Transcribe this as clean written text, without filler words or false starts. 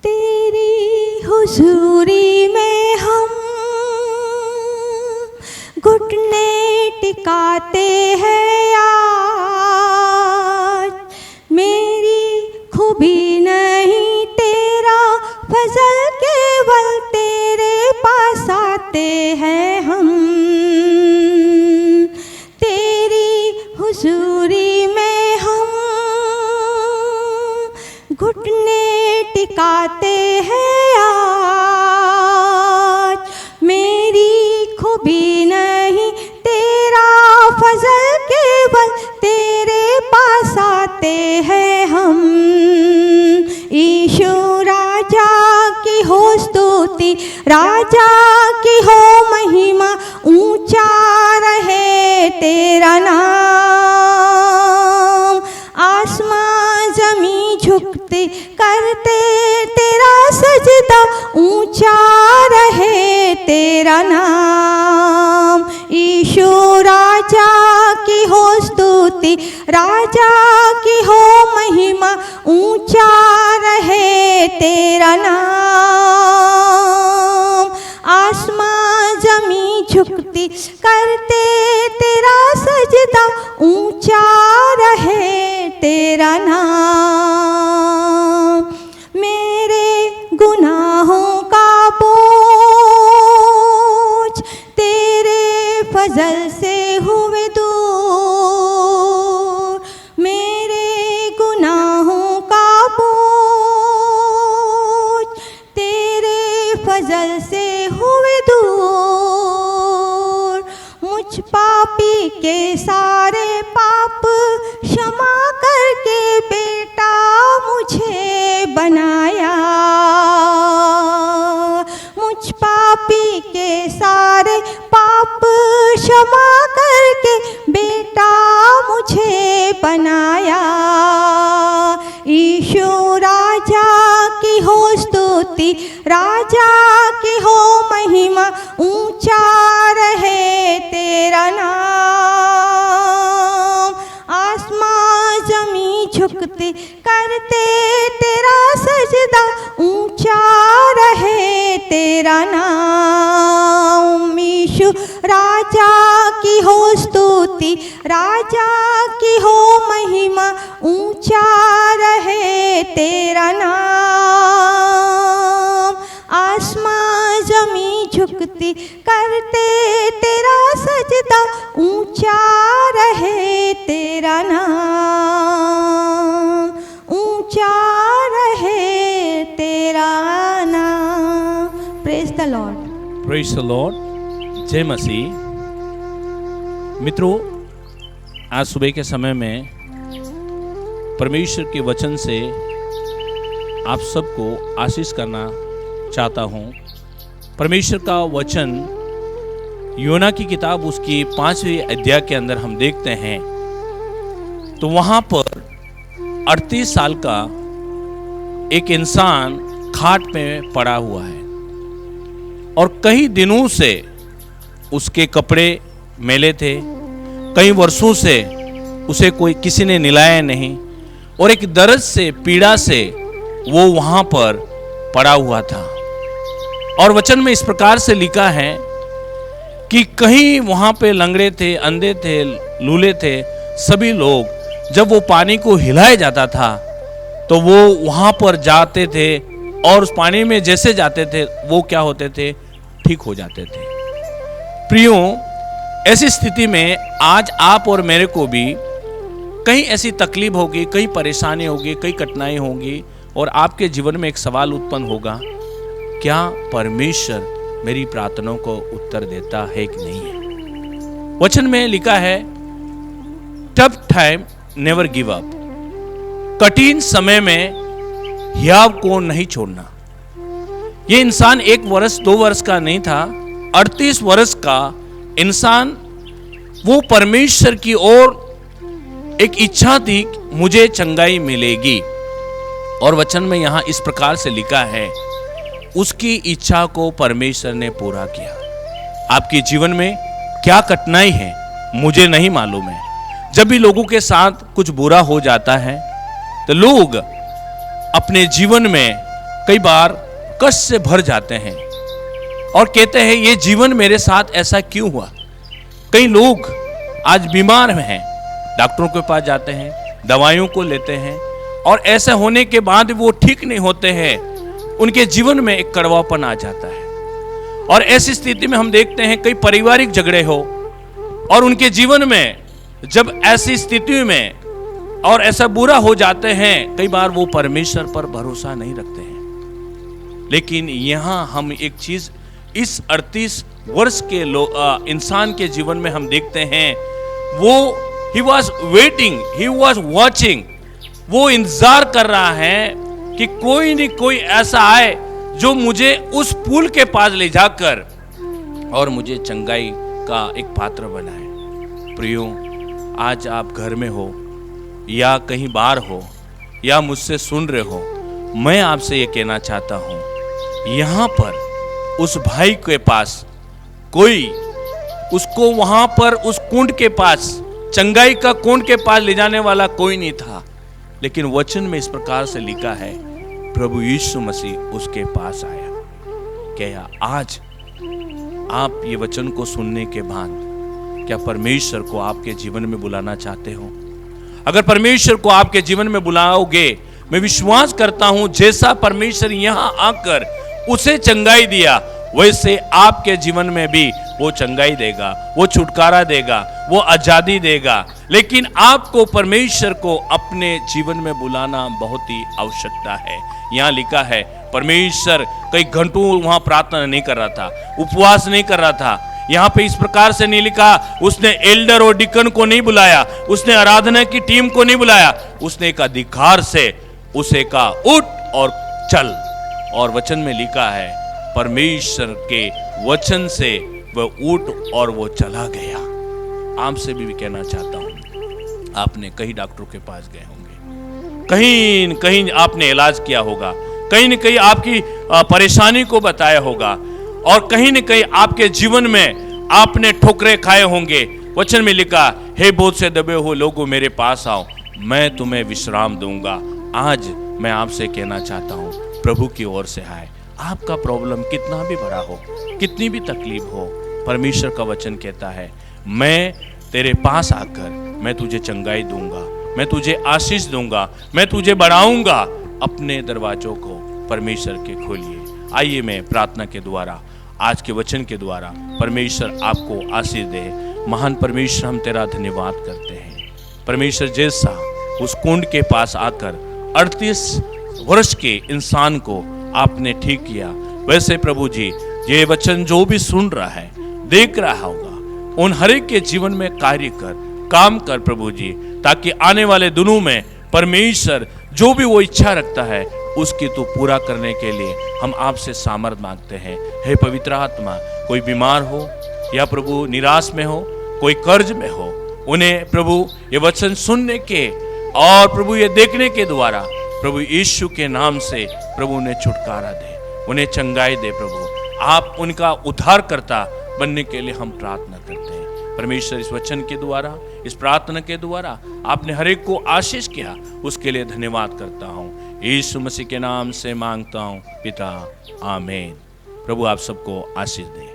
तेरी हुजूरी में हम घुटने टिकाते हैं आज। मेरी खूबी नहीं तेरा फजल, केवल तेरे पास आते हैं हम। तेरी हुजूरी में हम घुटने टिकाते हैं आज। मेरी खूबी नहीं तेरा फजल, केवल तेरे पास आते हैं हम। ईशु राजा की हो स्तुति, राजा की हो महिमा, ऊंचा रहे तेरा नाम। आसमां जमी झुकते करते तेरा सजदा, ऊंचा रहे तेरा नाम। ईशु राजा की हो स्तुति, राजा की हो महिमा, ऊंचा रहे तेरा नाम। आसमां जमी झुकती करते तेरा सजदा, ऊंचा रहे तेरा नाम। मेरे गुनाहों का बोझ तेरे फजल से हुए दूर। मेरे गुनाहों का बोझ तेरे फजल से हुए दूर। मुझ पापी के सारे पाप क्षमा करके बेटा मुझे बनाया। मुझ पापी के सारे पाप क्षमा करके बेटा मुझे बनाया। ईशु राजा की हो स्तुति, राजा की हो महिमा, ऊंचा रहे तेरा नाम। आसमां जमी झुकते करते तेरा सजदा, ऊंचा रहे तेरा नाम। ईशु राजा की हो स्तुति, राजा की हो महिमा, ऊंचा रहे तेरा नाम। आसमां जमी झुकती करते तेरा सजदा, ऊंचा रहे तेरा नाम। ऊंचा रहे तेरा नाम। Praise the Lord. Praise the Lord. जय मसीह। मित्रों, आज सुबह के समय में परमेश्वर के वचन से आप सबको आशीष करना चाहता हूँ। परमेश्वर का वचन योना की किताब उसकी 5वें अध्याय के अंदर हम देखते हैं तो वहाँ पर 38 साल का एक इंसान खाट में पड़ा हुआ है और कई दिनों से उसके कपड़े मैले थे। कई वर्षों से उसे कोई किसी ने नहलाया नहीं और एक दर्द से, पीड़ा से वो वहाँ पर पड़ा हुआ था। और वचन में इस प्रकार से लिखा है कि कहीं वहाँ पे लंगड़े थे, अंधे थे, लूले थे, सभी लोग जब वो पानी को हिलाया जाता था तो वो वहाँ पर जाते थे और उस पानी में जैसे जाते थे वो क्या होते थे, ठीक हो जाते थे। प्रियो, ऐसी स्थिति में आज आप और मेरे को भी कहीं ऐसी तकलीफ होगी, कई परेशानी होगी, कई कठिनाई होगी और आपके जीवन में एक सवाल उत्पन्न होगा, क्या परमेश्वर मेरी प्रार्थनाओं को उत्तर देता है कि नहीं है। वचन में लिखा है tough time never give up. कठिन समय में हियाव को नहीं छोड़ना। ये इंसान 1 वर्ष 2 वर्ष का नहीं था, 38 वर्ष का इंसान। वो परमेश्वर की ओर एक इच्छा थी, मुझे चंगाई मिलेगी। और वचन में यहां इस प्रकार से लिखा है, उसकी इच्छा को परमेश्वर ने पूरा किया। आपके जीवन में क्या कठिनाई है मुझे नहीं मालूम है। जब भी लोगों के साथ कुछ बुरा हो जाता है तो लोग अपने जीवन में कई बार कष्ट से भर जाते हैं और कहते हैं ये जीवन मेरे साथ ऐसा क्यों हुआ। कई लोग आज बीमार हैं, डॉक्टरों के पास जाते हैं, दवाइयों को लेते हैं और ऐसा होने के बाद वो ठीक नहीं होते हैं, उनके जीवन में एक कड़वापन आ जाता है। और ऐसी स्थिति में हम देखते हैं कई पारिवारिक झगड़े हो और उनके जीवन में जब ऐसी स्थिति में और ऐसा बुरा हो जाते हैं, कई बार वो परमेश्वर पर भरोसा नहीं रखते हैं। लेकिन यहां हम एक चीज इस 38 वर्ष के इंसान के जीवन में हम देखते हैं, वो he was waiting, he was watching, वो इंतजार कर रहा है कि कोई नहीं कोई ऐसा आए जो मुझे उस पुल के पास ले जाकर और मुझे चंगाई का एक पात्र बनाए। प्रियो, आज आप घर में हो या कहीं बाहर हो या मुझसे सुन रहे हो, मैं आपसे ये कहना चाहता हूं, यहां पर उस भाई के पास कोई उसको वहां पर उस कुंड के पास, चंगाई का कुंड के पास ले जाने वाला कोई नहीं था। लेकिन वचन में इस प्रकार से लिखा है, प्रभु यीशु मसीह उसके पास आया। क्या आज आप ये वचन को सुनने के बाद क्या परमेश्वर को आपके जीवन में बुलाना चाहते हो? अगर परमेश्वर को आपके जीवन में बुलाओगे, मैं विश्वास करता हूं जैसा परमेश्वर यहां आकर उसे चंगाई दिया, वैसे आपके जीवन में भी वो चंगाई देगा, वो छुटकारा देगा, वो आजादी देगा। लेकिन आपको परमेश्वर को अपने जीवन में बुलाना बहुत ही आवश्यकता है। यहाँ लिखा है, परमेश्वर कई घंटों वहां प्रार्थना नहीं कर रहा था, उपवास नहीं कर रहा था। यहाँ पे इस प्रकार से नहीं लिखा, उसने एल्डर और डिकन को नहीं बुलाया, उसने आराधना की टीम को नहीं बुलाया, उसने एक अधिकार से उसे कहा उठ और चल। और वचन में लिखा है, परमेश्वर के वचन से वह उठ और वो चला गया। आपसे भी कहना चाहता हूं, आपने कई डॉक्टरों के पास गए होंगे, कहीं न कहीं आपने इलाज किया होगा, कहीं न कहीं आपकी परेशानी को बताया होगा और कहीं न कहीं आपके जीवन में आपने ठोकरे खाए होंगे। वचन में लिखा, हे बोझ से दबे हो लोगों मेरे पास आओ, मैं तुम्हें विश्राम दूंगा। आज मैं आपसे कहना चाहता हूं, प्रभु की ओर से आए। आपका प्रॉब्लम कितना भी बड़ा हो, कितनी भी तकलीफ हो, परमेश्वर का वचन कहता है, मैं तेरे पास आकर मैं तुझे चंगाई दूंगा, मैं तुझे आशीष दूंगा, मैं तुझे बढ़ाऊंगा। अपने दरवाजों को परमेश्वर के खोलिए। आइए मैं प्रार्थना के द्वारा, आज के वचन के द्वारा परमेश्वर आपको आशीष दे। महान परमेश्वर, हम तेरा धन्यवाद करते हैं। परमेश्वर, जैसा उस कुंड के पास आकर 38 वर्ष के इंसान को आपने ठीक किया, वैसे प्रभु जी ये वचन जो भी सुन रहा है, देख रहा होगा, उन हर एक के जीवन में कार्य कर, काम कर प्रभु जी, ताकि आने वाले दिनों में परमेश्वर जो भी वो इच्छा रखता है उसकी तो पूरा करने के लिए हम आपसे सामर्थ मांगते हैं। हे पवित्र आत्मा, कोई बीमार हो या प्रभु निराश में हो, कोई कर्ज में हो, उन्हें प्रभु ये वचन सुनने के और प्रभु ये देखने के द्वारा प्रभु यीशु के नाम से प्रभु उन्हें छुटकारा दे, उन्हें चंगाई दे। प्रभु आप उनका उद्धारकर्ता बनने के लिए हम प्रार्थना करते हैं। परमेश्वर, इस वचन के द्वारा, इस प्रार्थना के द्वारा आपने हर एक को आशीष किया, उसके लिए धन्यवाद करता हूँ। यीशु मसीह के नाम से मांगता हूँ पिता, आमीन। प्रभु आप सबको आशीष दे।